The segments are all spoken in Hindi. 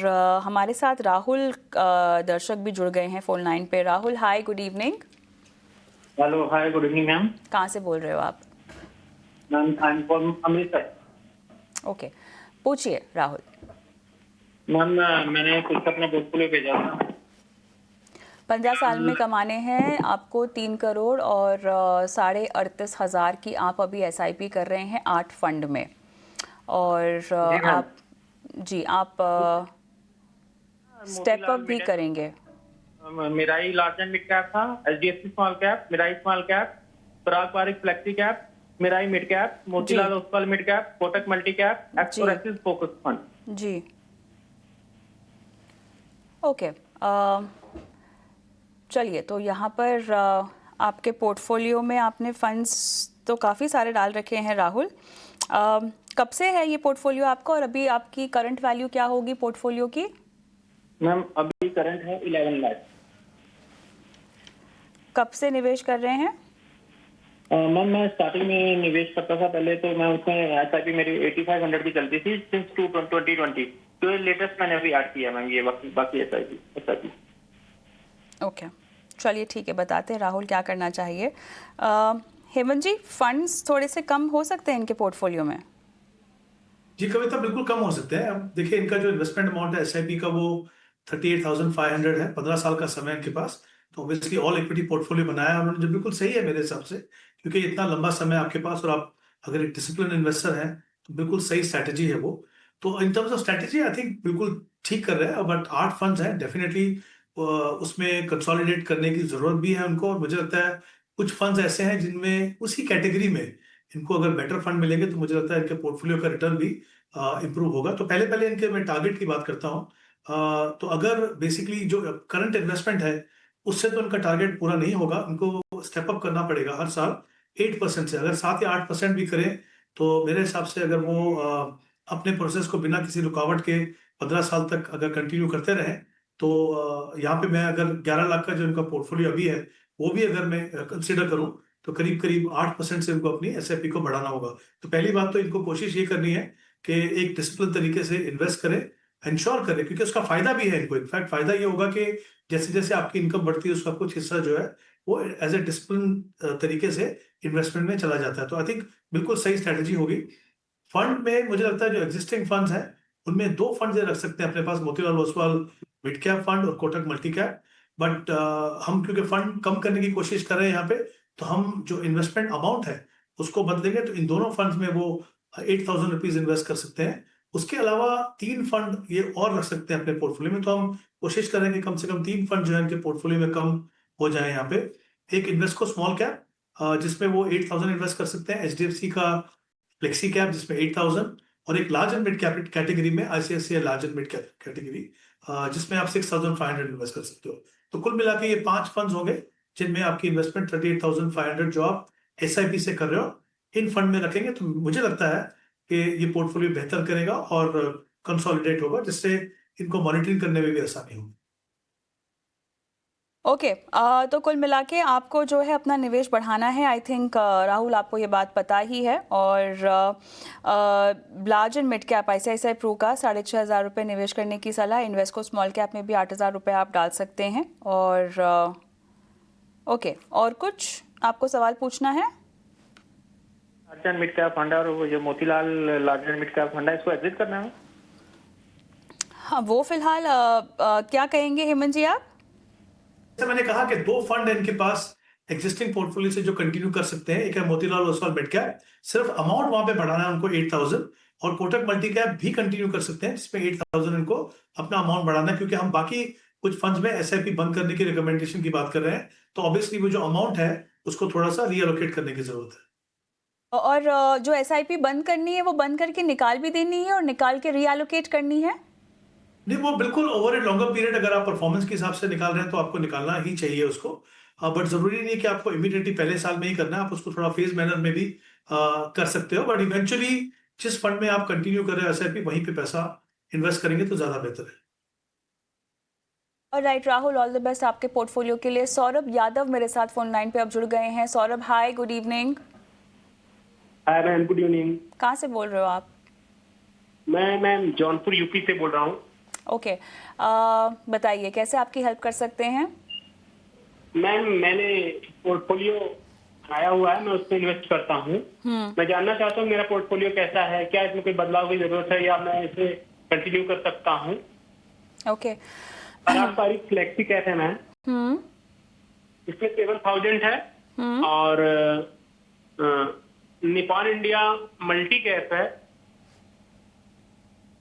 और हमारे साथ राहुल दर्शक भी जुड़ गए हैं फ़ोन लाइन पे। राहुल, हाय, गुड इवनिंग। हेलो, हाय, गुड इवनिंग मैम। कहाँ से बोल रहे हो आप? Ma'am, I am from Amritsar. Okay, पूछिए राहुल। मैम, मैंने कुछ अपना पोर्टफोलियो भेजा था। 15 साल में कमाने हैं आपको 3 करोड़ और 38,500 की आप अभी SIP कर रहे हैं 8 फंड में। और जी मैम। आप स्टेप अप मोतीलाल भी मिड करेंगे। Mirae large and mid cap था। HDFC small cap, Mirae small cap, Parag Parikh flexi cap, Mirae mid cap, जी Motilal Oswal mid cap, Kotak multi cap, जी एक्सप्रेसिस फोकस फंड। जी। ओके, चलिए, तो यहाँ पर आपके पोर्टफोलियो में आपने फंड्स तो काफ़ी सारे डाल रखे हैं राहुल। कब से है ये पोर्टफोलियो आपका और अभी आपकी करंट वैल्यू क्या होगी पोर्टफोलियो की? मैम, अभी करंट है 11 लाख। कब से निवेश कर रहे हैं? मैम, मैं स्टार्टिंग में निवेश करता था पहले, तो मैं उसमें SIP मेरी 8500 की चलती थी सिंस 2020। तो ये लेटेस्ट मैंने अभी ऐड किया मैम, ये बाकी SIP। ओके, चलिए ठीक है, बताते हैं राहुल क्या करना चाहिए। हेमंत जी, फंड्स थोड़े से कम हो सकते हैं इनके पोर्टफोलियो में? जी कविता, बिल्कुल कम हो सकते हैं। अब देखिए, इनका जो इन्वेस्टमेंट अमाउंट है SIP का वो 38,500 है। 15 साल का समय इनके पास। तो ऑब्वियसली ऑल इक्विटी पोर्टफोलियो बनाया है उन्होंने, जो बिल्कुल सही है मेरे हिसाब से, क्योंकि इतना लंबा समय आपके पास और आप अगर एक डिसिप्लिन इन्वेस्टर हैं तो बिल्कुल सही स्ट्रैटेजी है वो। तो इन terms of strategy I think बिल्कुल ठीक कर रहे हैं। बट 8 फंड्स हैं, डेफिनेटली उसमें कंसोलिडेट करने की जरूरत भी है उनको। और मुझे लगता है कुछ फंड्स ऐसे हैं जिनमें उसी कैटेगरी में इनको अगर बेटर फंड मिलेंगे तो मुझे लगता है इनके पोर्टफोलियो का रिटर्न भी इम्प्रूव होगा। तो पहले पहले इनके मैं टारगेट की बात करता हूँ। तो अगर बेसिकली जो करंट इन्वेस्टमेंट है उससे तो इनका टारगेट पूरा नहीं होगा, इनको स्टेप अप करना पड़ेगा हर साल 8% से। अगर 7 या 8% भी करें तो मेरे हिसाब से अगर वो अपने प्रोसेस को बिना किसी रुकावट के 15 साल तक अगर कंटिन्यू करते रहें तो यहाँ पे मैं अगर 11 लाख का जो इनका पोर्टफोलियो अभी है वो भी अगर मैं कंसिडर करूँ तो करीब करीब 8% से इनको अपनी SIP को बढ़ाना होगा। तो पहली बात तो इनको कोशिश ये करनी है कि एक डिसिप्लिन तरीके से इन्वेस्ट करें, इंश्योर करें, क्योंकि उसका फायदा भी है इनको। इनफैक्ट फायदा ये होगा कि जैसे जैसे आपकी इनकम बढ़ती है उसका कुछ हिस्सा जो है वो एज ए डिसिप्लिन तरीके से इन्वेस्टमेंट में चला जाता है। तो आई थिंक बिल्कुल सही स्ट्रैटेजी होगी। फंड में मुझे लगता है जो एग्जिस्टिंग फंड्स हैं उनमें 2 फंड्स रख सकते हैं अपने पास, Motilal Oswal mid cap fund और कोटक मल्टी कैप। बट हम क्योंकि फंड कम करने की कोशिश कर रहे हैं यहाँ पे, तो हम जो इन्वेस्टमेंट अमाउंट है उसको बदलेंगे। तो इन दोनों फंड्स में वो 8,000 रुपीज इन्वेस्ट कर सकते हैं। उसके अलावा 3 फंड ये और रख सकते हैं अपने पोर्टफोलियो में। तो हम कोशिश करेंगे कम से कम 3 फंड जो है इनके पोर्टफोलियो में कम हो जाए यहाँ पे। एक इन्वेस्को स्मॉल कैप जिसमें वो 8,000 इन्वेस्ट कर सकते हैं, HDFC का फ्लेक्सी कैप जिसमें 8,000, और एक large and mid cap category में ICICI large and mid cap category जिसमें आप 6,500 इन्वेस्ट कर सकते हो। तो कुल मिला के ये 5 फंड्स होंगे जिनमें आपकी इन्वेस्टमेंट 38,500 जो आप SIP से कर रहे हो इन फंड में रखेंगे तो मुझे लगता है कि ये पोर्टफोलियो बेहतर करेगा और कंसोलिडेट होगा, जिससे इनको मॉनिटरिंग करने में भी आसानी होगी। ओके, तो कुल मिला के आपको जो है अपना निवेश बढ़ाना है। आई थिंक राहुल आपको ये बात पता ही है। और large and mid cap ICICI Pru का 6,500 रुपये निवेश करने की सलाह। इन्वेस्को स्मॉल कैप में भी 8,000 रुपये आप डाल सकते हैं। और ओके, और कुछ आपको सवाल पूछना है? Large and mid cap fund है और वो जो Motilal large and mid cap fund है, इसको एग्जिट करना है। हाँ, वो फिलहाल क्या कहेंगे हेमंत जी आप? जैसे मैंने कहा कि 2 फंड है इनके पास एग्जिस्टिंग पोर्टफोलियो से जो कंटिन्यू कर सकते हैं। एक है मोतीलाल ओसवाल मिड कैप, सिर्फ अमाउंट वहां पे बढ़ाना है उनको 8,000, और कोटक मल्टी कैप भी कंटिन्यू कर सकते हैं जिसमें 8,000 इनको अपना अमाउंट बढ़ाना है। क्योंकि हम बाकी कुछ फंड्स में SIP बंद करने की रिकमेंडेशन की बात कर रहे हैं, तो ऑब्वियसली वो जो अमाउंट है उसको थोड़ा सा रीअलोकेट करने की जरूरत है। और जो SIP बंद करनी है वो बंद करके निकाल भी देनी है और निकाल के रीएलोकेट करनी है? नहीं, वो बिल्कुल ओवर ए लॉन्गर पीरियड अगर आप परफॉर्मेंस के हिसाब से निकाल रहे हैं तो आपको निकालना ही चाहिए उसको। बट जरूरी नहीं कि आपको इमीडिएटली पहले साल में ही करना है, आप उसको थोड़ा फेज मैनर में भी कर सकते हो। बट इवेंचुअली जिस फंड में आप कंटिन्यू कर रहे हो SIP वहीं पे पैसा इन्वेस्ट करेंगे तो ज्यादा बेहतर है। और right Rahul, all the best आपके पोर्टफोलियो के लिए। सौरभ यादव मेरे साथ फोन लाइन पे अब जुड़ गए हैं। Saurabh, hi, good evening. Hi ma'am, good evening. कहाँ से बोल रहे हो आप? मैं मैम जौनपुर यूपी से बोल रहा हूँ। ओके, बताइए कैसे आपकी हेल्प कर सकते हैं? मैम मैंने पोर्टफोलियो बनाया हुआ है, मैं उस पर इन्वेस्ट करता हूँ। मैं जानना चाहता हूँ मेरा पोर्टफोलियो कैसा है, क्या इसमें कोई बदलाव की जरूरत है या मैं इसे कंटिन्यू कर सकता हूँ। ओके। पारंपरिक फ्लेक्सी कैप है मैम, हम्म इसमें 7000 है। हम्म और निपॉन इंडिया मल्टी कैप है।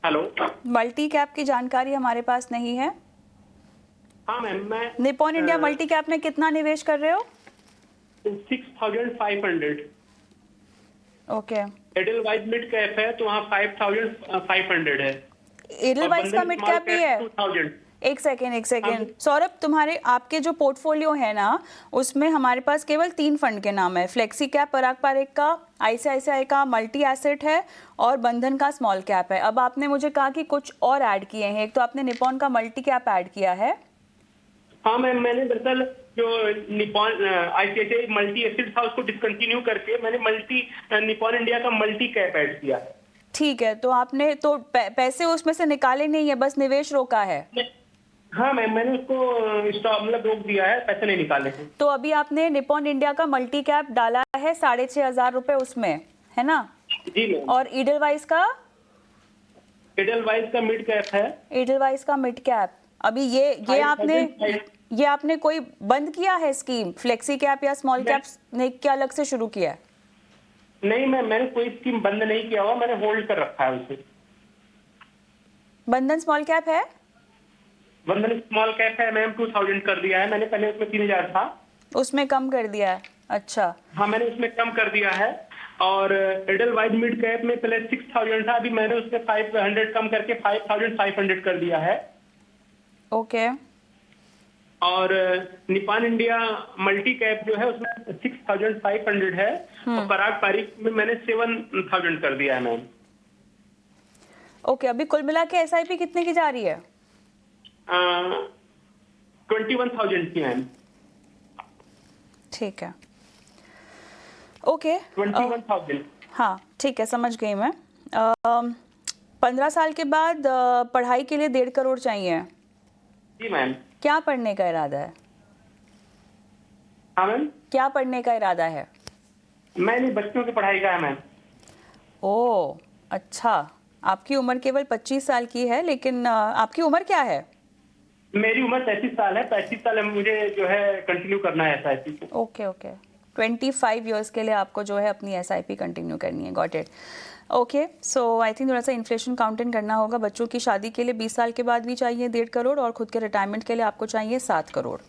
हेलो। मल्टी कैप की जानकारी हमारे पास नहीं है। हाँ मैम, मैं निपॉन इंडिया मल्टी कैप में कितना निवेश कर रहे हो? 6500। ओके। एडलवाइज मिड कैप है तो वहाँ 5500 है। एडलवाइस का मिड कैप भी है? 2000। एक सेकेंड सौरभ, तुम्हारे आपके जो पोर्टफोलियो है ना, उसमें हमारे पास केवल 3 फंड के नाम है। फ्लेक्सी कैप पराग पारिक का, आईसीआईसीआई का मल्टी एसेट है और बंधन का स्मॉल कैप है। अब आपने मुझे कहा कि कुछ और ऐड किए हैं, एक तो आपने निपॉन का मल्टी कैप ऐड किया है। हाँ मैम, मैंने दरअसल जो निपॉन आईसीआईसीआई मल्टी एसेट था उसको डिसकंटिन्यू करके मैंने निपॉन इंडिया का मल्टी कैप ऐड किया है। ठीक है, तो आपने तो पैसे उसमें से निकाले नहीं है, बस निवेश रोका है। हाँ मैम, मैंने उसको स्टॉप मतलब रोक दिया है, पैसे नहीं निकाले हैं। तो अभी आपने निपॉन इंडिया का मल्टी कैप डाला है 6500 रुपए उसमें, है ना? जी मैम। और ईडलवाइज का? एडलवाइज का मिड कैप है। ईडलवाइज का मिड कैप अभी ये आपने कोई बंद किया है स्कीम? फ्लेक्सी कैप या स्मॉल कैप ने क्या अलग से शुरू किया है? नहीं मैम, मैंने कोई स्कीम बंद नहीं किया हुआ, मैंने होल्ड कर रखा है उसे। बंधन स्मॉल कैप है? बंधन स्मॉल कैप है मैम, 2000 कर दिया है मैंने, पहले उसमें 3000 था। उसमें कम कर दिया है? अच्छा। हाँ मैंने उसमें कम कर दिया है। और एडलवाइज मिड कैप में पहले 6000 था, अभी मैंने उसमें 500 कम करके 5500 कर दिया है। ओके। और निपॉन इंडिया मल्टी कैप जो है उसमें 6500 है। और पराग पारिक में मैंने 7000 कर दिया है मैम। ओके, अभी कुल मिला के एसआईपी कितने की जा रही है? 21,000 की मैम। ठीक है, ओके। 21,000। हाँ ठीक है, समझ गई मैं। 15 साल के बाद पढ़ाई के लिए 1.5 करोड़ चाहिए। जी मैम। क्या पढ़ने का इरादा है? हाँ मैम, क्या पढ़ने का इरादा है? मैंने बच्चों की पढ़ाई का है मैम। ओह अच्छा, आपकी उम्र केवल 25 साल की है, लेकिन आपकी उम्र क्या है? मेरी उम्र 33 साल है। 35 साल है, मुझे जो है कंटिन्यू करना है एसआईपी को। ओके ओके, 25 इयर्स के लिए आपको जो है अपनी एसआईपी कंटिन्यू करनी है। Got it. Okay, so I think थोड़ा सा इन्फ्लेशन काउंटिंग करना होगा। बच्चों की शादी के लिए 20 साल के बाद भी चाहिए 1.5 करोड़ और खुद के रिटायरमेंट के लिए आपको चाहिए 7 करोड़।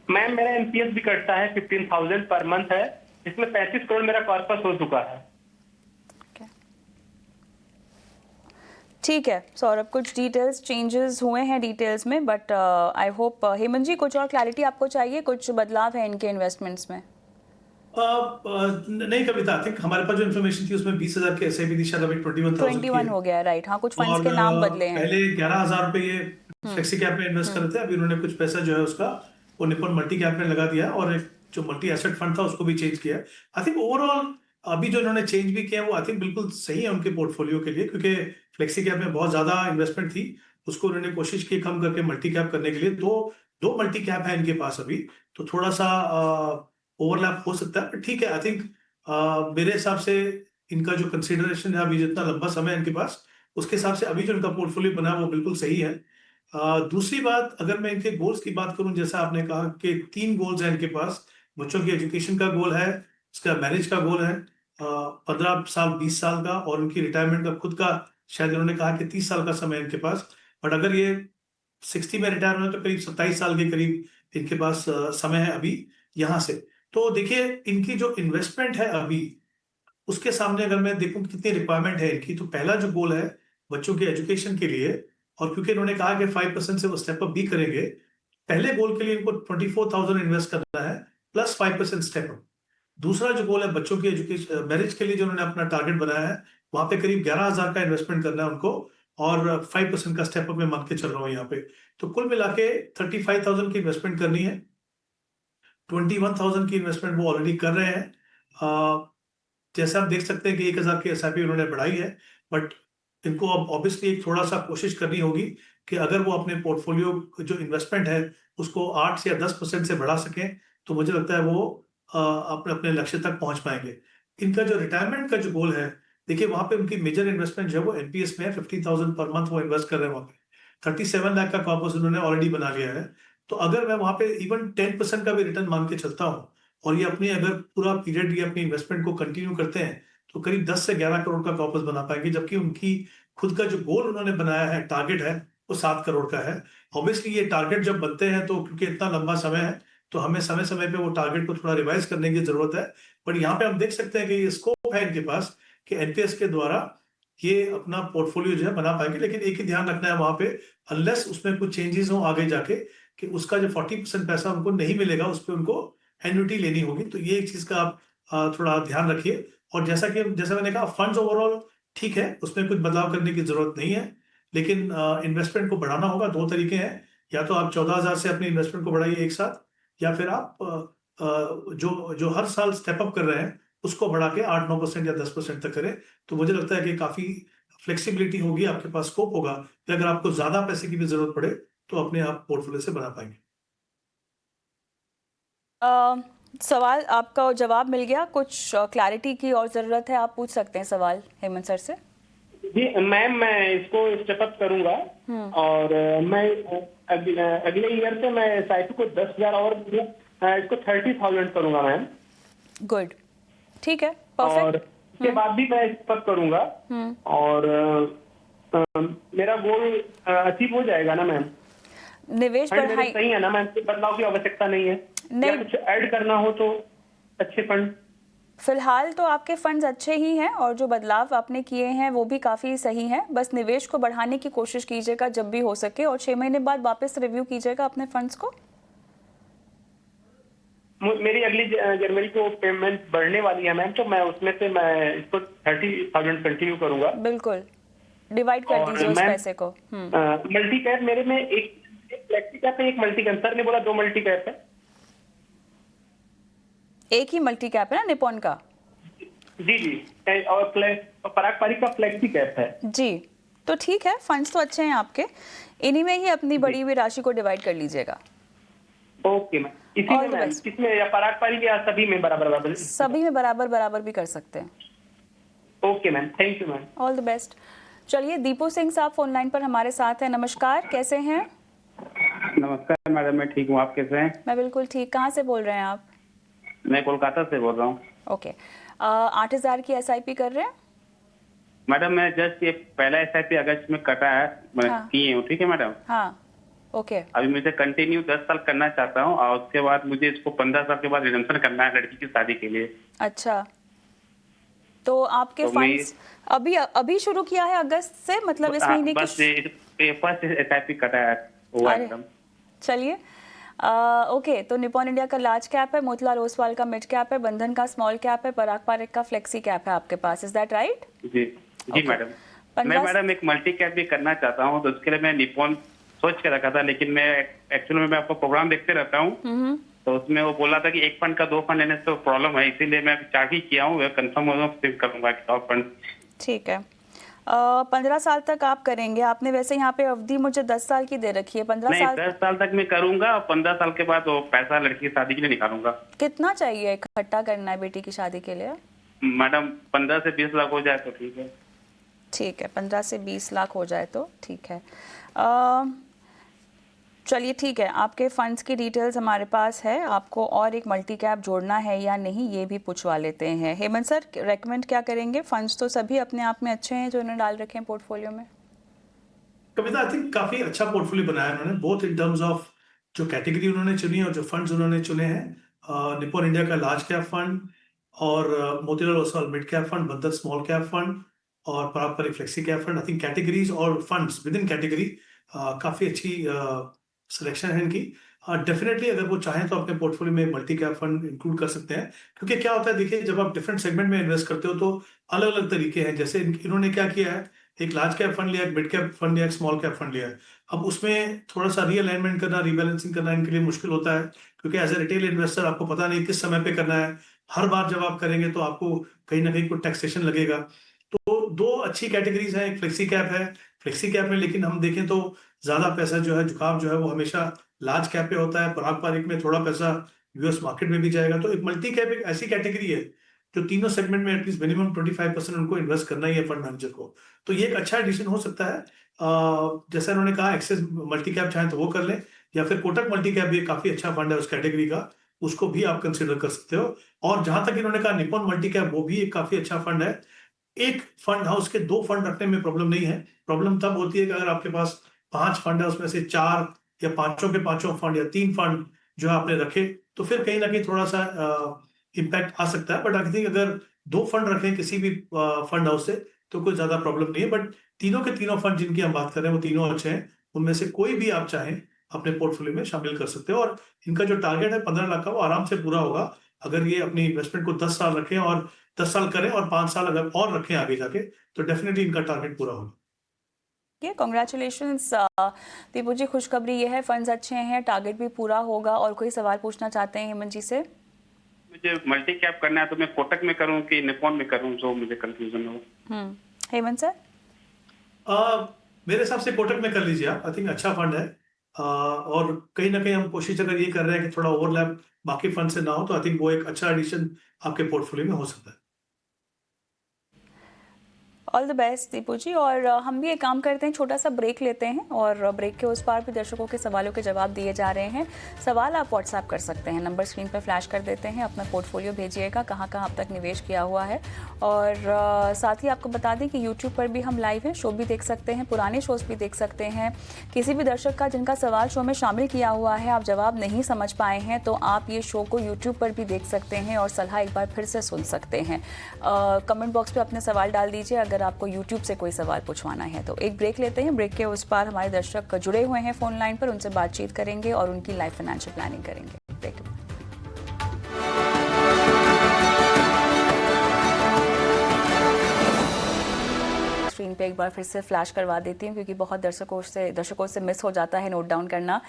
मैम मेरा एनपीएस भी कटता है, 15,000 पर मंथ है, इसमें 35 करोड़ मेरा कॉर्पस हो चुका है। ठीक है सौरभ, कुछ डिटेल्स चेंजेस हुए हैं डिटेल्स में, बट आई होप हेमंत जी कुछ और क्लैरिटी आपको चाहिए? कुछ बदलाव है इनके इन्वेस्टमेंट्स में? नहीं कविता, आई थिंक हमारे पास जो इन्फॉर्मेशन थी उसमें 20,000 के एसआईपी थी, शायद अभी 21,000 की 21 है। हो गया है, राइट? हाँ, कुछ फंड्स और के नाम बदले हैं। पहले 11,000 रुपए ये फ्लेक्सी कैप में इन्वेस्ट कर रहे थे, अभी उन्होंने कुछ पैसा जो है उसका वो निपॉन मल्टी कैप में लगा दिया और एक जो मल्टी एसेट फंड था उसको भी चेंज किया। आई थिंक ओवरऑल अभी जो इन्होंने चेंज भी किया वो आई थिंक बिल्कुल सही है उनके पोर्टफोलियो के लिए, क्योंकि फ्लेक्सी कैप में बहुत ज्यादा इन्वेस्टमेंट थी, उसको उन्होंने कोशिश की कम करके मल्टी कैप करने के लिए। दो दो मल्टी कैप है इनके पास अभी, तो थोड़ा सा ओवरलैप हो सकता है, ठीक है। आई थिंक मेरे हिसाब से इनका जो कंसिडरेशन है अभी, जितना लंबा समय है इनके पास, उसके हिसाब से अभी जो इनका पोर्टफोलियो बना है वो बिल्कुल सही है। दूसरी बात, अगर मैं इनके गोल्स की बात करूं, जैसा आपने कहा कि 3 गोल्स हैं इनके पास। बच्चों की एजुकेशन का गोल है, इसका मैरिज का गोल है 15 साल 20 साल का, और उनकी रिटायरमेंट का खुद का शायद इन्होंने कहा कि 30 साल का समय है इनके पास। बट अगर ये 60 में रिटायर होना तो करीब 27 साल के करीब इनके पास समय है अभी यहाँ से। तो देखिए इनकी जो इन्वेस्टमेंट है अभी, उसके सामने अगर मैं देखूं कि कितनी रिक्वायरमेंट है इनकी, तो पहला जो गोल है बच्चों के एजुकेशन के लिए, और क्योंकि इन्होंने कहा कि 5% से वो स्टेप अप भी करेंगे, पहले गोल के लिए इनको 24,000 इन्वेस्ट करना है प्लस 5% स्टेप अप। दूसरा जो गोल है बच्चों की एजुकेशन मैरिज के लिए जो उन्होंने अपना टारगेट बनाया है, वहां पे करीब 11,000 का इन्वेस्टमेंट करना है उनको, और 5% का स्टेप अप में मान के चल रहा हूँ यहाँ पे। तो कुल मिला के 35,000 की इन्वेस्टमेंट करनी है। 21,000 की इन्वेस्टमेंट वो ऑलरेडी कर रहे हैं। जैसे आप देख सकते हैं कि 1,000 की एसआईपी उन्होंने बढ़ाई है, बट इनको अब ऑब्वियसली एक थोड़ा सा कोशिश करनी होगी कि अगर वो अपने पोर्टफोलियो जो इन्वेस्टमेंट है उसको 8 या 10% से बढ़ा सकें, तो मुझे लगता है वो अपने अपने लक्ष्य तक पहुंच पाएंगे। इनका जो रिटायरमेंट का जो गोल है, देखिए वहां पे उनकी मेजर इन्वेस्टमेंट जो है वो एनपीएस में है। 50,000 पर मंथ वो इन्वेस्ट कर रहे हैं वहां पे। 37 लाख का कॉर्पस उन्होंने ऑलरेडी बना लिया है। तो अगर मैं वहां पे इवन 10% का भी रिटर्न मान के चलता हूँ, और ये अपनी अगर पूरा पीरियड ये अपनी इन्वेस्टमेंट को कंटिन्यू करते हैं, तो करीब 10 से 11 करोड़ का कॉर्पस बना पाएंगे। जबकि उनकी खुद का जो गोल उन्होंने बनाया है, टारगेट है, वो 7 करोड़ का है। ऑब्वियसली ये टारगेट जब बनते हैं, तो क्योंकि इतना लंबा समय है, तो हमें समय समय पे वो टारगेट को थोड़ा रिवाइज करने की जरूरत है। बट यहाँ पे हम देख सकते हैं कि ये स्कोप है इनके पास कि एनपीएस के द्वारा ये अपना पोर्टफोलियो जो है बना पाएंगे। लेकिन एक ही ध्यान रखना है वहां पे, अनलेस उसमें कुछ चेंजेस हो आगे जाके, कि उसका जो 40% पैसा उनको नहीं मिलेगा, उस पर उनको एन्युटी लेनी होगी। तो ये एक चीज का आप थोड़ा ध्यान रखिए। और जैसा मैंने कहा, फंड्स ओवरऑल ठीक है, उसमें कुछ बदलाव करने की जरूरत नहीं है। लेकिन इन्वेस्टमेंट को बढ़ाना होगा। 2 तरीके हैं, या तो आप 14,000 से अपनी इन्वेस्टमेंट को बढ़ाइए एक साथ, या फिर आप जो जो हर साल स्टेप अप कर रहे हैं उसको बढ़ा के 8-9% या 10% तक करें। तो मुझे लगता है कि काफी फ्लेक्सिबिलिटी होगी, आपके पास स्कोप होगा कि अगर आपको ज्यादा पैसे की भी जरूरत पड़े तो अपने आप पोर्टफोलियो से बना पाएंगे। सवाल आपका जवाब मिल गया। कुछ क्लैरिटी की और ज़रूरत है, आप पूछ सकते हैं सवाल हेमंत सर से। जी मैम, मैं इसको स्टेप अप करूंगा, और मैं अगले ईयर से मैं एसआईपी को 10,000 और इसको 30,000 करूंगा मैम। गुड, ठीक है, और परफेक्ट। इसके बाद भी मैं स्टेप अप करूंगा, और मेरा गोल अचीव हो जाएगा ना मैम? निवेश फंड मेरे बढ़ाई सही है ना मैम? कोई बदलाव की आवश्यकता नहीं है? नहीं। या कुछ ऐड करना हो तो अच्छे फंड? फिलहाल तो आपके फंड्स अच्छे ही हैं, और जो बदलाव आपने किए हैं वो भी काफ़ी सही हैं। बस निवेश को बढ़ाने की कोशिश कीजिएगा जब भी हो सके, और 6 महीने बाद वापस रिव्यू कीजिएगा अपने फंड्स को। मेरी अगली जनवरी को पेमेंट बढ़ने वाली है मैम, तो मैं उसमें से मैं इसको 30,000 कंटिन्यू करूंगा। बिल्कुल, डिवाइड कर और दीजिए उस मैम, पैसे को। मल्टी कैप मेरे में एक फ्लेक्सी कैप है, एक मल्टी कैप। सर ने बोला 2 मल्टी कैप है। एक ही मल्टी कैप है ना निपॉन का? जी जी, और पराग पारिक का फ्लेक्सी कैप है जी, तो ठीक है, फंड्स तो अच्छे हैं आपके। इन्हीं में ही अपनी बढ़ी हुई राशि को डिवाइड कर लीजिएगा। Okay ma'am. इसी All में the मैम, best. किसमें, या पराग पारिक या सभी में बराबर बराबर? सभी में बराबर बराबर भी कर सकते हैं। Okay ma'am, thank you ma'am. All the best. चलिए, दीपू सिंह साहब फोन लाइन पर हमारे साथ हैं। नमस्कार, कैसे हैं? नमस्कार मैडम, मैं ठीक हूँ, आप कैसे हैं? मैं बिल्कुल ठीक। कहाँ से बोल रहे हैं आप? मैं कोलकाता से बोल रहा हूँ। ओके, 8,000 की एसआईपी कर रहे हैं? मैडम मैं जस्ट ये पहला एसआईपी अगस्त में कटा है, मैं हाँ। किए हूँ, ठीक है मैडम? हाँ, ओके। अभी मुझे कंटिन्यू 10 साल करना चाहता हूँ, और उसके बाद मुझे इसको 15 साल के बाद रिडम्पशन करना है लड़की की शादी के लिए। अच्छा, तो आपके तो मैं फंड्स अभी शुरू किया है अगस्त से, मतलब इस महीने बस की? ये फर्स्ट एसआईपी कटा है हुआ अरे, एकदम। चलिए, ओके, तो निपॉन इंडिया का लार्ज कैप है, मोतीलाल ओसवाल का मिड कैप है, बंधन का स्मॉल कैप है, पराग पारिक का फ्लेक्सी कैप है आपके पास। Is that right? जी जी मैडम। मैं मैडम एक मल्टी कैप भी करना चाहता हूँ, तो उसके लिए मैं निपॉन सोच के रखा था, लेकिन मैं एक्चुअली में आपको प्रोग्राम देखते रहता हूँ, तो उसमें वो बोला था कि एक फंड का 2 फंड लेने से तो प्रॉब्लम है, इसीलिए मैं चार्ट ही किया हूँ, कंफर्म हो करूंगा कि टॉप फंड। ठीक है, 15 साल तक आप करेंगे। आपने वैसे यहाँ पे अवधि मुझे 10 साल की दे रखी है। 15 नहीं, साल 10 साल तक मैं करूंगा, और 15 साल के बाद वो पैसा लड़की की शादी के लिए निकालूंगा। कितना चाहिए इकट्ठा करना है बेटी की शादी के लिए? मैडम 15 से 20 लाख हो जाए तो ठीक है। ठीक है, 15 से 20 लाख हो जाए तो ठीक है। चलिए ठीक है, आपके फंड्स की डिटेल्स हमारे पास है। आपको और एक मल्टी कैप जोड़ना है या नहीं, ये भी पूछवा लेते हैं। हेमंत सर, रेकमेंड क्या करेंगे? फंड्स तो सभी अपने आप में अच्छे हैं जो इन्होंने डाल रखे हैं पोर्टफोलियो में। कविता, आई थिंक काफी अच्छा पोर्टफोलियो बनाया उन्होंने, बोथ इन टर्म्स ऑफ जो कैटेगरी उन्होंने चुनी और जो फंड्स उन्होंने चुने हैं। निपॉन इंडिया का लार्ज कैप फंड, और Motilal Oswal mid cap fund, Bandhan small cap fund, और Parag Parikh flexi cap fund. I think categories और फंड्स विद इन कैटेगरी काफी अच्छी सिलेक्शन है इनकी। डेफिनेटली अगर वो चाहें तो अपने पोर्टफोलियो में मल्टी कैप फंड इंक्लूड कर सकते हैं। क्योंकि क्या होता है, देखिए, जब आप डिफरेंट सेगमेंट में इन्वेस्ट करते हो तो अलग अलग तरीके हैं। जैसे इन्होंने क्या किया है, एक लार्ज कैप फंड लिया, एक मिड कैप फंड लिया, एक स्मॉल कैप फंड लिया। अब उसमें थोड़ा सा रीअलाइनमेंट करना, रीबैलेंसिंग करना इनके लिए मुश्किल होता है, क्योंकि एज ए रिटेल इन्वेस्टर आपको पता नहीं किस समय पे करना है। हर बार जब आप करेंगे तो आपको कहीं ना कहीं कुछ टैक्सेशन लगेगा। तो 2 अच्छी कैटेगरीज हैं, एक फ्लेक्सी कैप है। फ्लेक्सी कैप में लेकिन हम देखें तो ज्यादा पैसा जो है झुकाव जो है वो हमेशा लार्ज कैप पे होता है, पारंपरिक में थोड़ा पैसा यूएस मार्केट में भी जाएगा। तो एक मल्टी कैप एक ऐसी कैटेगरी है जो तीनों सेगमेंट में एटलीस्ट मिनिमम 25% उनको इन्वेस्ट करना ही है फंड मैनेजर को। तो ये एक अच्छा एडिशन हो सकता है। जैसा इन्होंने कहा एक्सेस मल्टी कैप चाहे तो वो कर लें, या फिर कोटक मल्टी कैप भी काफी अच्छा फंड है उस कैटेगरी का, उसको भी आप कंसिडर कर सकते हो। और जहां तक इन्होंने कहा निप्पॉन मल्टी कैप, वो भी एक काफी अच्छा फंड है। एक फंड हाउस के 2 फंड रखने में प्रॉब्लम नहीं है। प्रॉब्लम तब होती है कि अगर आपके पास 5 फंड है, उसमें से 4 या पांचों के पांचों फंड या 3 फंड जो है आपने रखे, तो फिर कहीं ना कहीं थोड़ा सा इम्पैक्ट आ सकता है। बट आई थिंक अगर 2 फंड रखें किसी भी फंड हाउस से तो कोई ज्यादा प्रॉब्लम नहीं है। बट तीनों के तीनों फंड जिनकी हम बात कर रहे हैं वो तीनों अच्छे हैं, उनमें से कोई भी आप चाहें अपने पोर्टफोलियो में शामिल कर सकते हो। और इनका जो टारगेट है 15 लाख का, वो आराम से पूरा होगा अगर ये अपनी इन्वेस्टमेंट को 10 साल रखें, और 10 साल करें और 5 साल अगर और रखें आगे जाके, तो डेफिनेटली इनका टारगेट पूरा होगा। कॉन्ग्रेचुलेशंस दीपू जी, खुशखबरी ये है फंड्स अच्छे हैं, टारगेट भी पूरा होगा। और कोई सवाल पूछना चाहते हैं हेमंत जी से? मुझे मल्टी कैप करना है तो मैं कोटक में करूं कि निप्पॉन में करूं, जो मुझे कंफ्यूजन हो। हेमंत सर? मेरे हिसाब से कोटक में कर लीजिए आप, आई थिंक अच्छा फंड है। और कहीं ना कहीं हम कोशिश अगर ये कर रहे हैं कि थोड़ा ओवरलैप बाकी फंड से ना हो, तो आई थिंक वो एक अच्छा एडिशन आपके पोर्टफोलियो में हो सकता है। ऑल द बेस्ट दीपू जी। और हम भी एक काम करते हैं, छोटा सा ब्रेक लेते हैं, और ब्रेक के उस पार भी दर्शकों के सवालों के जवाब दिए जा रहे हैं। सवाल आप व्हाट्सएप कर सकते हैं, नंबर स्क्रीन पर फ्लैश कर देते हैं, अपना पोर्टफोलियो भेजिएगा, कहाँ कहाँ अब तक निवेश किया हुआ है। और साथ ही आपको बता दें कि यूट्यूब पर भी हम लाइव हैं, शो भी देख सकते हैं, पुराने शोज भी देख सकते हैं। किसी भी दर्शक का जिनका सवाल शो में शामिल किया हुआ है, आप जवाब नहीं समझ पाए हैं, तो आप ये शो को यूट्यूब पर भी देख सकते हैं और सलाह एक बार फिर से सुन सकते हैं। कमेंट बॉक्स में अपने सवाल डाल दीजिए अगर आपको यूट्यूब से कोई सवाल पूछवाना है तो। एक ब्रेक लेते हैं, ब्रेक के उस पार हमारे दर्शक जुड़े हुए हैं फोन लाइन पर, उनसे बातचीत करेंगे और उनकी लाइफ फाइनेंशियल प्लानिंग करेंगे। ब्रेक। स्क्रीन पे एक बार फिर से फ्लैश करवा देती हूँ क्योंकि बहुत दर्शकों से मिस हो जाता है नोट डाउन करना।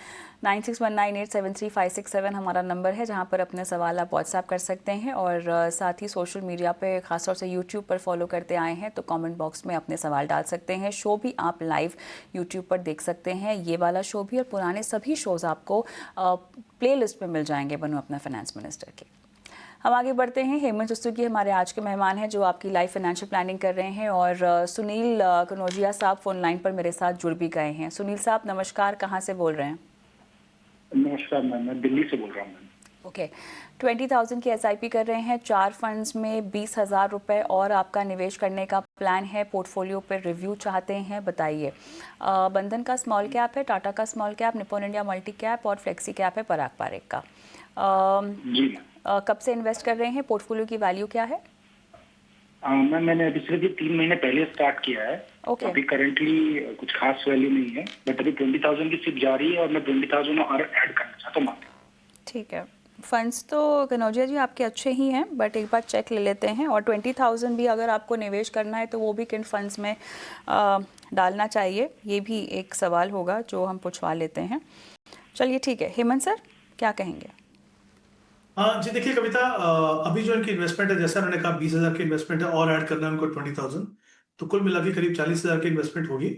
9619873567 हमारा नंबर है, जहाँ पर अपने सवाल आप व्हाट्सएप कर सकते हैं। और साथ ही सोशल मीडिया पे खासतौर से यूट्यूब पर फॉलो करते आए हैं तो कमेंट बॉक्स में अपने सवाल डाल सकते हैं। शो भी आप लाइव यूट्यूब पर देख सकते हैं, ये वाला शो भी, और पुराने सभी शोज़ आपको प्लेलिस्ट में मिल जाएंगे बनो अपना फाइनेंस मिनिस्टर के। हम आगे बढ़ते हैं। हेमंत रस्तोगी हमारे आज के मेहमान हैं जो आपकी लाइफ फाइनेंशियल प्लानिंग कर रहे हैं, और सुनील कनौजिया साहब फोन लाइन पर मेरे साथ जुड़ भी गए हैं। सुनील साहब नमस्कार, कहाँ से बोल रहे हैं? नमस्कार मैम, मैं दिल्ली से बोल रहा हूँ मैम। ओके, 20,000 की SIP कर रहे हैं, 4 फंड्स में 20,000 रुपये और आपका निवेश करने का प्लान है। पोर्टफोलियो पर रिव्यू चाहते हैं, बताइए। बंधन का स्मॉल कैप है, टाटा का small cap, Nippon India multi cap और फ्लेक्सी कैप है पराग पारेख का। जी कब से इन्वेस्ट कर रहे हैं? पोर्टफोलियो की वैल्यू क्या है? मैम मैंने अभी सिर्फ 3 महीने पहले स्टार्ट किया है। Okay. अभी करंटली कुछ खास वैल्यू नहीं है, बट अभी 20,000 की सिर्फ जा रही है और मैं 20,000 और ऐड करना चाहता हूँ। ठीक है, फंड्स तो कनौजिया जी आपके अच्छे ही हैं, बट एक बार चेक ले लेते हैं। और 20,000 भी अगर आपको निवेश करना है तो वो भी किन फंड्स में डालना चाहिए, ये भी एक सवाल होगा जो हम पूछवा लेते हैं। चलिए ठीक है, हेमंत सर क्या कहेंगे? हाँ जी, देखिए कविता, अभी जो इनकी इन्वेस्टमेंट है, जैसा उन्होंने कहा 20,000 की इन्वेस्टमेंट है और ऐड करना है उनको 20,000, तो कुल मिला के करीब 40,000 की इन्वेस्टमेंट होगी।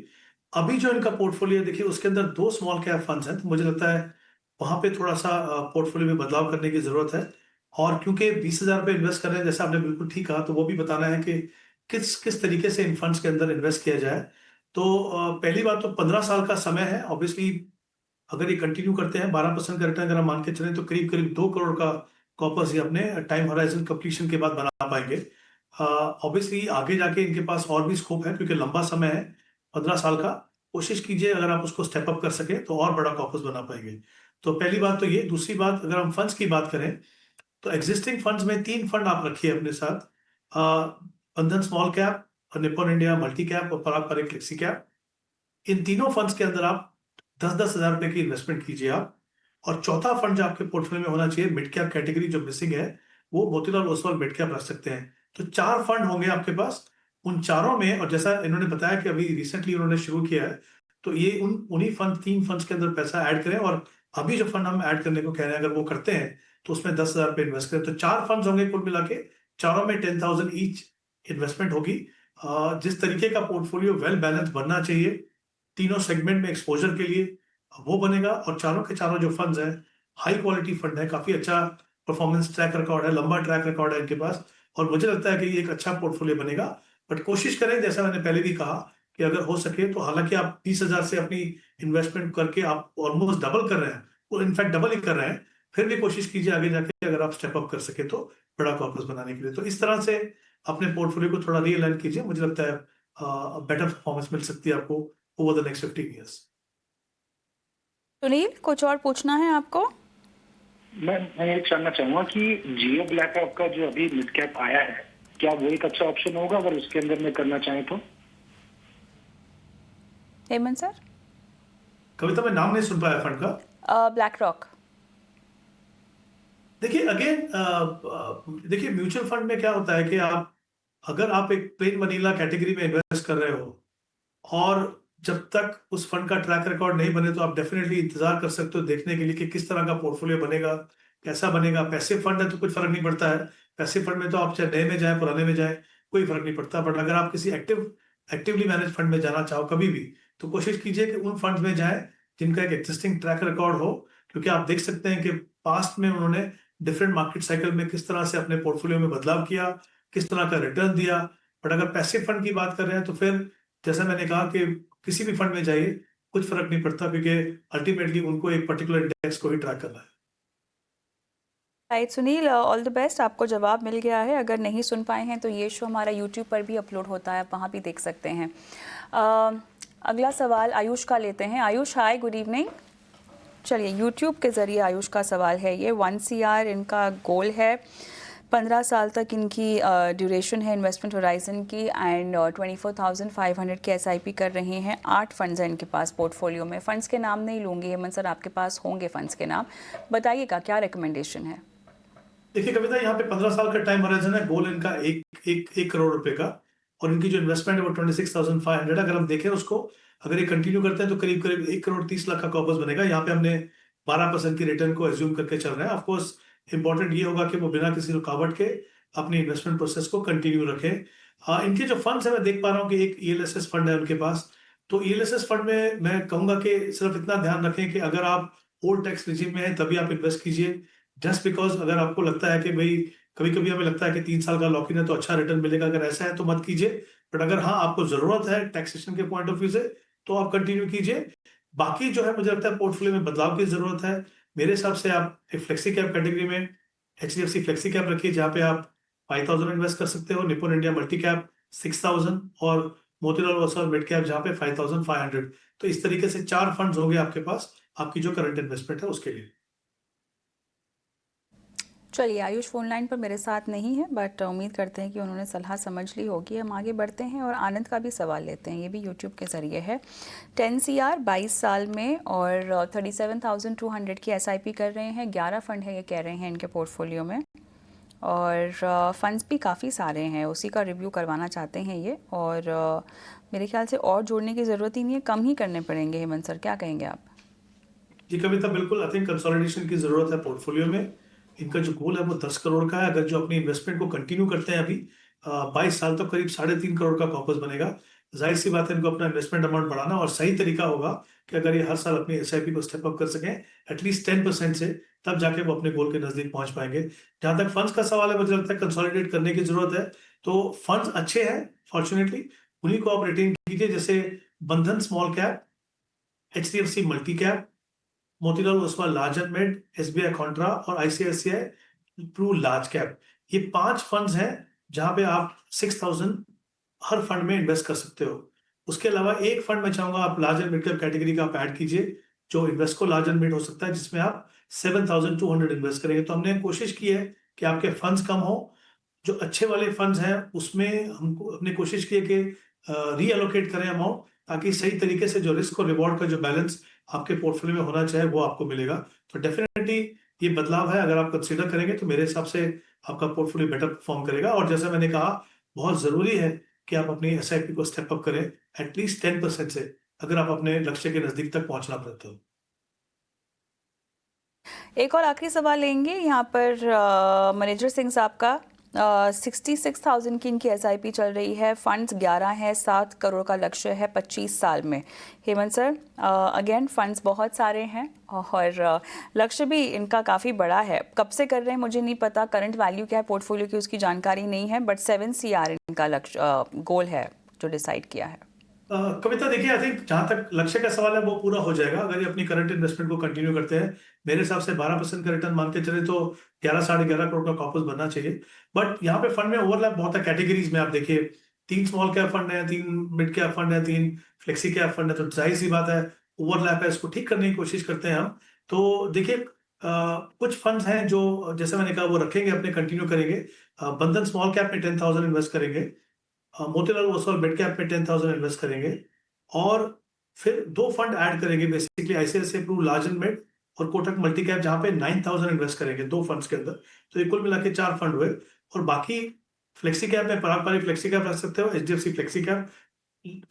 अभी जो इनका पोर्टफोलियो देखिए, उसके अंदर 2 स्मॉल कैप फंड्स हैं, तो मुझे लगता है वहां पे थोड़ा सा पोर्टफोलियो में बदलाव करने की जरूरत है। और क्योंकि 20,000 रुपये इन्वेस्ट कर रहे हैं, जैसा आपने बिल्कुल ठीक कहा, तो वो भी बताना है कि किस किस तरीके से इन फंड्स के अंदर इन्वेस्ट किया जाए। तो पहली बात तो 15 साल का समय है। ऑब्वियसली अगर ये कंटिन्यू करते हैं 12% का रिटर्न अगर हम मान के चलें, तो करीब करीब 2 करोड़ का कॉर्पस ये अपने टाइम होराइजन कंप्लीशन के बाद बना पाएंगे। ऑब्वियसली आगे जाके इनके पास और भी स्कोप है, क्योंकि लंबा समय है 15 साल का। कोशिश कीजिए अगर आप उसको स्टेप अप कर सके तो और बड़ा कॉर्पस बना पाएंगे। तो पहली बात तो ये। दूसरी बात, अगर हम फंड्स की बात करें तो एग्जिस्टिंग फंड्स में 3 फंड आप रखिए अपने साथ, बंधन small cap, Nippon India multi cap और पराग पारेख फ्लेक्सी कैप। इन तीनों फंड्स के अंदर आप 10-10 हजार रुपए की इन्वेस्टमेंट कीजिए आप। और चौथा फंड जो आपके पोर्टफोलियो में होना चाहिए, मिड कैप कैटेगरी जो मिसिंग है, वो मोतीलाल ओसवाल मिड कैप रख सकते हैं। तो 4 फंड होंगे आपके पास। उन चारों में, और जैसा इन्होंने बताया कि अभी रिसेंटली उन्होंने शुरू किया है, तो ये उन्हीं 3 फंड्स के अंदर पैसा ऐड करें। और अभी जो फंड हम ऐड करने को कह रहे हैं, अगर वो करते हैं तो उसमें 10,000 रुपये इन्वेस्ट करें। तो 4 फंड्स होंगे कुल मिला के, चारों में 10,000 ईच इन्वेस्टमेंट होगी। जिस तरीके का पोर्टफोलियो वेल बैलेंस बनना चाहिए, तीनों सेगमेंट में एक्सपोजर के लिए वो बनेगा। और चारों के चारों जो फंड्स हैं हाई क्वालिटी फंड है, काफी अच्छा परफॉर्मेंस ट्रैक रिकॉर्ड है, लंबा ट्रैक रिकॉर्ड है इनके पास, और मुझे लगता है कि ये एक अच्छा पोर्टफोलियो बनेगा। बट कोशिश करें, जैसा मैंने पहले भी कहा, कि अगर हो सके तो, हालांकि आप 20,000 से अपनी इन्वेस्टमेंट करके आप ऑलमोस्ट डबल कर रहे हैं, और इनफैक्ट डबल ही कर रहे हैं, फिर भी कोशिश कीजिए आगे जाके अगर आप स्टेप अप कर सके तो बड़ा कॉर्पस बनाने के लिए। तो इस तरह से अपने पोर्टफोलियो को थोड़ा रीअलाइन कीजिए, मुझे लगता है बेटर परफॉर्मेंस मिल सकती है आपको over the next 15 years. Sunil, कुछ और पूछना है आपको? मैं ये जानना चाहूंगा कि जियो ब्लैकरॉक का जो अभी मिड कैप आया है, क्या वो एक अच्छा ऑप्शन होगा अगर उसके अंदर में करना चाहें तो? हेमंत सर? कविता, मैं नाम नहीं सुन पाया फंड का। Black rock. देखिए अगेन, देखिए म्यूचुअल फंड में क्या होता है कि अगर आप एक प्लेन वनीला कैटेगरी में इन्वेस्ट कर रहे हो, और जब तक उस फंड का ट्रैक रिकॉर्ड नहीं बने, तो आप डेफिनेटली इंतजार कर सकते हो देखने के लिए कि किस तरह का पोर्टफोलियो बनेगा, कैसा बनेगा। पैसिव फंड है तो कुछ फर्क नहीं पड़ता है, पैसिव फंड में तो आप चाहे नए में जाए पुराने में जाए कोई फर्क नहीं पड़ता। बट अगर आप किसी एक्टिवली मैनेज फंड में जाना चाहो कभी भी, तो कोशिश कीजिए कि उन फंड में जाए जिनका एक एग्जिस्टिंग ट्रैक रिकॉर्ड हो, क्योंकि आप देख सकते हैं कि पास्ट में उन्होंने डिफरेंट मार्केट साइकिल में किस तरह से अपने पोर्टफोलियो में बदलाव किया, किस तरह का रिटर्न दिया। बट अगर पैसिव फंड की बात कर रहे हैं तो फिर जैसा मैंने कहा कि किसी भी फंड में जाइए, कुछ फर्क नहीं पड़ता, क्योंकि अल्टीमेटली उनको एक पर्टिकुलर इंडेक्स को ही ट्रैक करना है। Right Sunil, all the best. आपको जवाब मिल गया है। अगर नहीं सुन पाए हैं तो ये शो हमारा यूट्यूब पर भी अपलोड होता है, वहाँ भी देख सकते हैं। अगला सवाल आयुष का लेते हैं। आयुष, हाय, गुड इवनिंग। चलिए, यूट्यूब के ज़रिए आयुष का सवाल है ये। 1 CR इनका गोल है, 15 साल तक इनकी ड्यूरेशन है इन्वेस्टमेंट होराइजन की, एंड 24,500 की SIP कर रहे हैं। 8 फंड्स हैं इनके पास पोर्टफोलियो में। फंड्स के नाम नहीं लूँगी, हेमंत सर आपके पास होंगे फंड्स के नाम, बताइएगा क्या रिकमेंडेशन है। देखिए कविता, यहाँ पे 15 साल का टाइम होराइजन है, गोल इनका एक करोड़ रुपए का, और इनकी जो इन्वेस्टमेंट है वो 26,500। अगर हम देखें उसको, अगर ये कंटिन्यू करते हैं तो करीब करीब 1,30,00,000 का कॉर्पस बनेगा। यहाँ पे हमने 12% की रिटर्न को एज्यूम करके चल रहे हैं। ऑफकोर्स इंपॉर्टेंट ये होगा कि वो बिना किसी रुकावट के अपनी इन्वेस्टमेंट प्रोसेस को कंटिन्यू रखें। इनके जो फंड्स है, मैं देख पा रहा हूँ कि एक ELSS फंड है उनके पास। तो ELSS फंड में मैं कहूंगा कि सिर्फ इतना ध्यान रखें कि अगर आप ओल्ड टैक्स रिजीम में है तभी आप इन्वेस्ट कीजिए। जस्ट बिकॉज अगर आपको लगता है कि भाई, कभी कभी हमें लगता है कि 3 साल का लॉक इन है तो अच्छा रिटर्न मिलेगा, अगर ऐसा है तो मत कीजिए। बट अगर हाँ आपको जरूरत है टैक्सेशन के पॉइंट ऑफ व्यू से, तो आप कंटिन्यू कीजिए। बाकी जो है, मुझे लगता है पोर्टफोलियो में बदलाव की जरूरत है। मेरे हिसाब से आप एक फ्लेक्सी कैप कैटेगरी में HDFC फ्लेक्सी कैप रखिए, जहाँ पे आप 5,000 इन्वेस्ट कर सकते हो। निपुण इंडिया मल्टी कैप 6,000, और मोतीलाल ओसवाल मिड कैप जहाँ पे 5,500। तो इस तरीके से 4 फंड्स होंगे आपके पास आपकी जो करंट इन्वेस्टमेंट है उसके लिए। चलिए, आयुष फोन लाइन पर मेरे साथ नहीं है, बट उम्मीद करते हैं कि उन्होंने सलाह समझ ली होगी। हम आगे बढ़ते हैं और आनंद का भी सवाल लेते हैं, ये भी यूट्यूब के ज़रिए है। 10 CR 22 साल में और 37,200 की SIP कर रहे हैं। 11 फंड है ये कह रहे हैं इनके पोर्टफोलियो में, और फंड्स भी काफ़ी सारे हैं, उसी का रिव्यू करवाना चाहते हैं ये। और मेरे ख्याल से और जोड़ने की ज़रूरत ही नहीं है, कम ही करने पड़ेंगे। हेमंत सर, क्या कहेंगे आप? जी कविता, बिल्कुल, आई थिंक कंसोलिडेशन की जरूरत है पोर्टफोलियो में। इनका जो गोल है वो 10 करोड़ का है। अगर जो अपनी इन्वेस्टमेंट को कंटिन्यू करते हैं अभी 22 साल तक, करीब 3.5 करोड़ का कॉर्पस बनेगा। जाहिर सी बात है, इनको अपना इन्वेस्टमेंट अमाउंट बढ़ाना, और सही तरीका होगा कि अगर ये हर साल अपनी SIP को स्टेप अप कर सकें एटलीस्ट 10% से, तब जाके वो अपने गोल के नजदीक पहुंच पाएंगे। जहां तक फंड्स का सवाल है, मुझे लगता है कंसोलिडेट करने की जरूरत है। तो फंड्स अच्छे हैं, फॉर्चुनेटली उन्हीं को आप रिटेन कीजिए, जैसे बंधन small cap, HDFC multi cap, Motilal Oswal large and mid, SBI Contra और ICICI प्रू लार्ज कैप। ये 5 फंड्स हैं जहां पे आप 6,000 हर फंड में इन्वेस्ट कर सकते हो। उसके अलावा एक फंड मैं चाहूंगा आप large and mid cap category का आप ऐड कीजिए, जो इन्वेस्को लार्ज एंड मिड हो सकता है, जिसमें आप 7,200 इन्वेस्ट करेंगे। तो हमने कोशिश की है कि आपके फंड्स कम हो, जो अच्छे वाले फंड्स हैं उसमें हमने कोशिश की है कि रीअलोकेट करें अमाउंट, ताकि सही तरीके से जो रिस्क और रिवॉर्ड का जो बैलेंस आपके पोर्टफोलियो में होना चाहिए वो आपको मिलेगा। तो डेफिनेटली ये बदलाव है, अगर आप कंसीडर करेंगे तो मेरे हिसाब से आपका पोर्टफोलियो बेटर परफॉर्म करेगा। और जैसा मैंने कहा, बहुत जरूरी है कि आप अपनी SIP को स्टेप अप करें एटलीस्ट 10% से, अगर आप अपने लक्ष्य के नजदीक तक पहुंचना चाहते हो। एक और आखिरी सवाल लेंगे यहाँ पर मैनेजर सिंह साहब का। 66,000 की इनकी SIP चल रही है, फंड्स 11 है, 7 करोड़ का लक्ष्य है 25 साल में। हेमंत सर, अगेन फंड्स बहुत सारे हैं और लक्ष्य भी इनका काफ़ी बड़ा है। कब से कर रहे हैं मुझे नहीं पता, करंट वैल्यू क्या है पोर्टफोलियो की उसकी जानकारी नहीं है, बट 7 CR इनका लक्ष्य गोल है जो डिसाइड किया है। कविता देखिए, आई थिंक जहां तक लक्ष्य का सवाल है वो पूरा हो जाएगा अगर ये अपनी करंट इन्वेस्टमेंट को कंटिन्यू करते हैं। मेरे हिसाब से 12% का रिटर्न मान के चले तो 11-11.5 करोड़ का कॉर्पस बनना चाहिए। बट यहाँ पे फंड में ओवरलैप बहुत है कैटेगरीज में। आप देखिए 3 स्मॉल कैप फंड है, 3 मिड कैप फंड है, 3 फ्लेक्सी कैप फंड है, तो जाहिर सी बात है ओवरलैप है, इसको ठीक करने की कोशिश करते हैं हम। तो देखिए कुछ फंड्स हैं जो जैसे मैंने कहा वो रखेंगे, अपने कंटिन्यू करेंगे। बंधन स्मॉल कैप में 10,000 इन्वेस्ट करेंगे, मोतीलाल ओसवाल मिड कैप में 10,000 इन्वेस्ट करेंगे और फिर 2 फंड ऐड करेंगे basically, ICICI Pru large and mid और कोटक मल्टी कैप, जहां पे 9,000 इन्वेस्ट करेंगे 2 फंड्स के अंदर। तो ये कुल मिला के 4 फंड हुए। और बाकी फ्लेक्सी कैप में पारंपरिक फ्लेक्सी कैप रख सकते हो, HDFC flexi cap.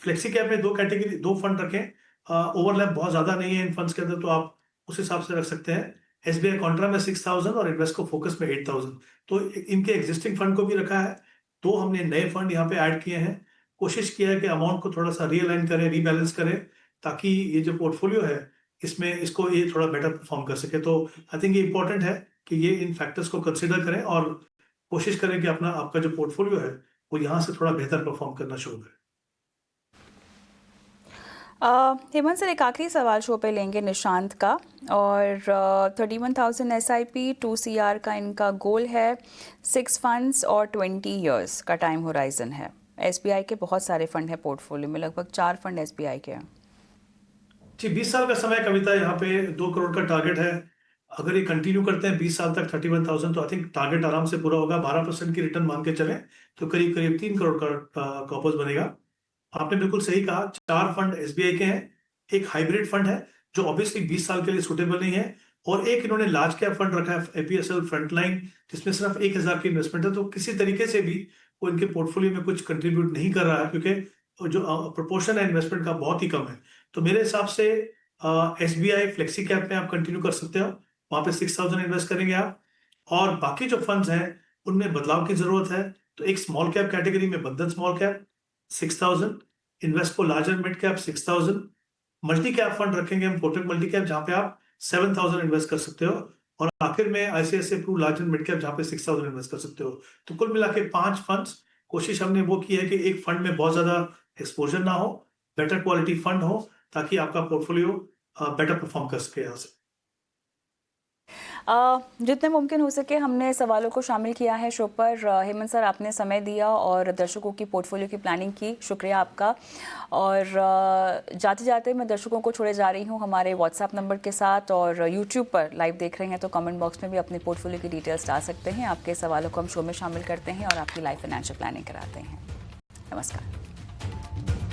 Flexi cap में 2 कैटेगरी 2 फंड रखें, ओवरलैप बहुत ज्यादा नहीं है इन फंड्स के अंदर, तो आप उस हिसाब से रख सकते हैं। SBI कॉन्ट्रा में 6,000 और इन्वेस्ट को फोकस में 8,000। तो इनके एग्जिस्टिंग फंड को भी रखा है, 2 हमने नए फंड यहाँ पे ऐड किए हैं। कोशिश किया है कि अमाउंट को थोड़ा सा रीअलाइन करें, रीबैलेंस करें, ताकि ये जो पोर्टफोलियो है इसमें इसको ये थोड़ा बेटर परफॉर्म कर सके। तो आई थिंक ये इंपॉर्टेंट है कि ये इन फैक्टर्स को कंसिडर करें और कोशिश करें कि आपका जो पोर्टफोलियो है वो यहाँ से थोड़ा बेहतर परफॉर्म करना शुरू करें। हेमंत सर, एक आखिरी सवाल शो पे लेंगे निशांत का, और 31,000 SIP, 2 CR का इनका गोल है, 6 फंड्स और 20 इयर्स का टाइम होराइजन है। SBI के बहुत सारे फंड है पोर्टफोलियो में, लगभग 4 फंड SBI के हैं। जी, 20 साल का समय कविता, यहाँ पे 2 करोड़ का टारगेट है। अगर ये कंटिन्यू करते हैं 20 साल तक 31,000, तो आई थिंक टारगेट आराम से पूरा होगा। 12% की रिटर्न मान के चले तो करीब करीब 3 करोड़ का कॉर्पस बनेगा। आपने बिल्कुल सही कहा, 4 फंड SBI के हैं, एक हाइब्रिड फंड है जो ऑब्वियसली 20 साल के लिए सुटेबल नहीं है, और एक इन्होंने लार्ज कैप फंड रखा है APSL फ्रंटलाइन, जिसमें सिर्फ 1,000 की इन्वेस्टमेंट है। तो किसी तरीके से भी वो इनके पोर्टफोलियो में कुछ कंट्रीब्यूट नहीं कर रहा है, क्योंकि जो प्रोपोर्शन है इन्वेस्टमेंट का बहुत ही कम है। तो मेरे हिसाब से SBI फ्लेक्सी कैप में आप कंटिन्यू कर सकते हो, वहां पे 6,000 इन्वेस्ट करेंगे आप। और बाकी जो फंड्स हैं उनमें बदलाव की जरूरत है। तो एक स्मॉल कैप कैटेगरी में बंधन स्मॉल कैप 6,000, इन्वेस्ट को larger mid cap 6,000, multi cap fund रखेंगे हम कोटक मल्टी कैप, जहां पे आप 7,000 इन्वेस्ट कर सकते हो, और आखिर में ICICI Pru large and mid cap, जहां पे 6,000 इन्वेस्ट कर सकते हो। तो कुल मिला के 5 फंड्स। कोशिश हमने वो की है कि एक फंड में बहुत ज्यादा एक्सपोजर ना हो, बेटर क्वालिटी फंड हो, ताकि आपका पोर्टफोलियो बेटर परफॉर्म कर सके यहाँ से। जितने मुमकिन हो सके हमने सवालों को शामिल किया है शो पर। हेमंत सर, आपने समय दिया और दर्शकों की पोर्टफोलियो की प्लानिंग की, शुक्रिया आपका। और जाते जाते मैं दर्शकों को छोड़े जा रही हूँ हमारे WhatsApp नंबर के साथ, और YouTube पर लाइव देख रहे हैं तो कमेंट बॉक्स में भी अपने पोर्टफोलियो की डिटेल्स डाल सकते हैं। आपके सवालों को हम शो में शामिल करते हैं और आपकी लाइफ फाइनेंशियल प्लानिंग कराते हैं। नमस्कार।